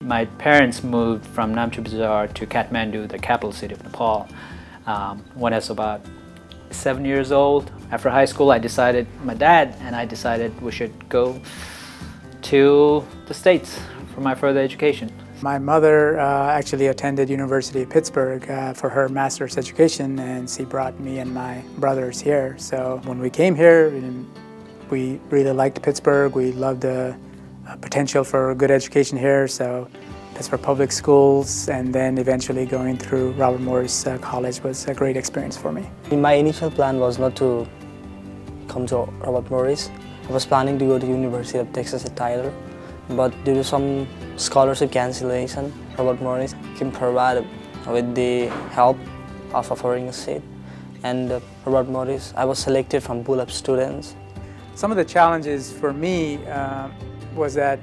My parents moved from Namche Bazaar to Kathmandu, the capital city of Nepal, when I was about 7 years old. After high school, my dad and I decided we should go to the States for my further education. My mother actually attended University of Pittsburgh for her master's education, and she brought me and my brothers here. So when we came here, we really liked Pittsburgh. We loved the potential for a good education here. So Pittsburgh Public Schools, and then eventually going through Robert Morris College was a great experience for me. My initial plan was not to come to Robert Morris. I was planning to go to University of Texas at Tyler, but due to some scholarship cancellation, Robert Morris can provide with the help of offering a seat. And Robert Morris, I was selected from pool of students. Some of the challenges for me was that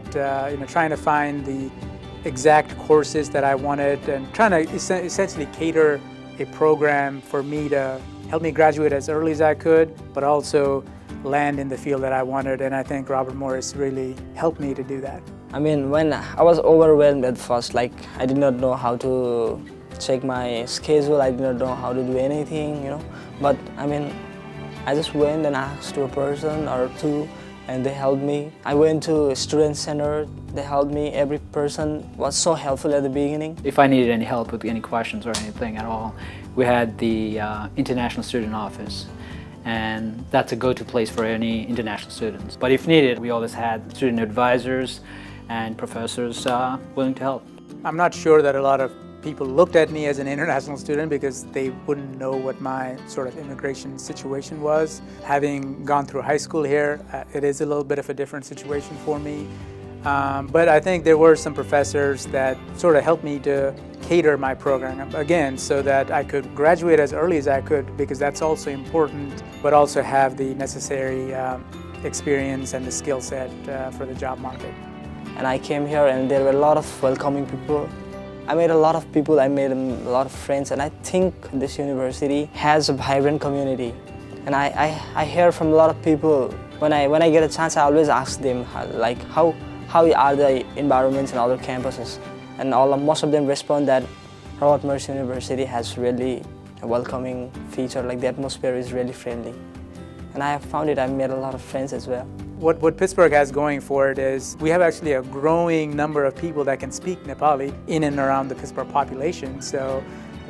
trying to find the exact courses that I wanted and trying to essentially cater a program for me to help me graduate as early as I could, but also land in the field that I wanted, and I think Robert Morris really helped me to do that. I mean, when I was overwhelmed at first, like I did not know how to check my schedule, I did not know how to do anything, but I mean, I just went and asked to a person or two, and they helped me. I went to a student center, they helped me. Every person was so helpful at the beginning. If I needed any help with any questions or anything at all, we had the International Student Office, and that's a go-to place for any international students. But if needed, we always had student advisors and professors willing to help. I'm not sure that a lot of people looked at me as an international student because they wouldn't know what my sort of immigration situation was. Having gone through high school here, it is a little bit of a different situation for me. But I think there were some professors that sort of helped me to cater my program, again, so that I could graduate as early as I could, because that's also important, but also have the necessary experience and the skill set for the job market. And I came here and there were a lot of welcoming people. I made a lot of people, I made a lot of friends, and I think this university has a vibrant community. And I hear from a lot of people, when I get a chance, I always ask them, how are the environments in other campuses? And most of them respond that Robert Morris University has really a welcoming feature, like the atmosphere is really friendly. And I have found it, I've made a lot of friends as well. What Pittsburgh has going for it is we have actually a growing number of people that can speak Nepali in and around the Pittsburgh population. So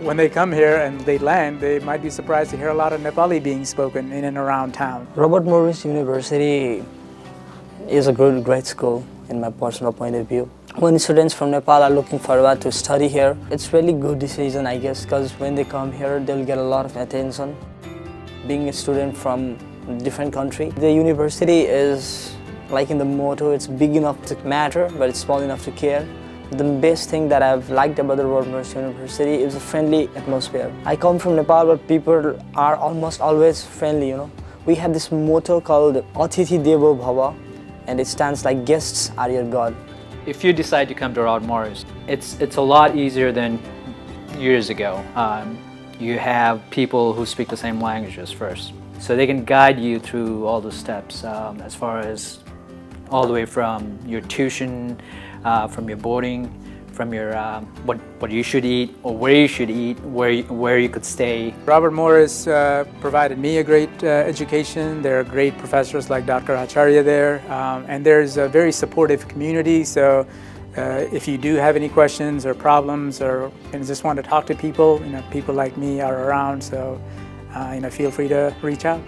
when they come here and they land, they might be surprised to hear a lot of Nepali being spoken in and around town. Robert Morris University is a great school in my personal point of view. When students from Nepal are looking forward to study here, it's really good decision, I guess, because when they come here, they'll get a lot of attention. Being a student from a different country, the university is like in the motto, it's big enough to matter, but it's small enough to care. The best thing that I've liked about the Robert Morris University is the friendly atmosphere. I come from Nepal, but people are almost always friendly, We have this motto called Atithi Devo Bhava, and it stands like guests are your God. If you decide to come to Robert Morris, it's a lot easier than years ago. You have people who speak the same languages first, so they can guide you through all the steps, as far as all the way from your tuition, from your boarding, from your what you should eat or where you should eat, where you could stay. Robert Morris provided me a great education. There are great professors like Dr. Acharya there, and there's a very supportive community. So if you do have any questions or problems, or just want to talk to people, people like me are around. So feel free to reach out.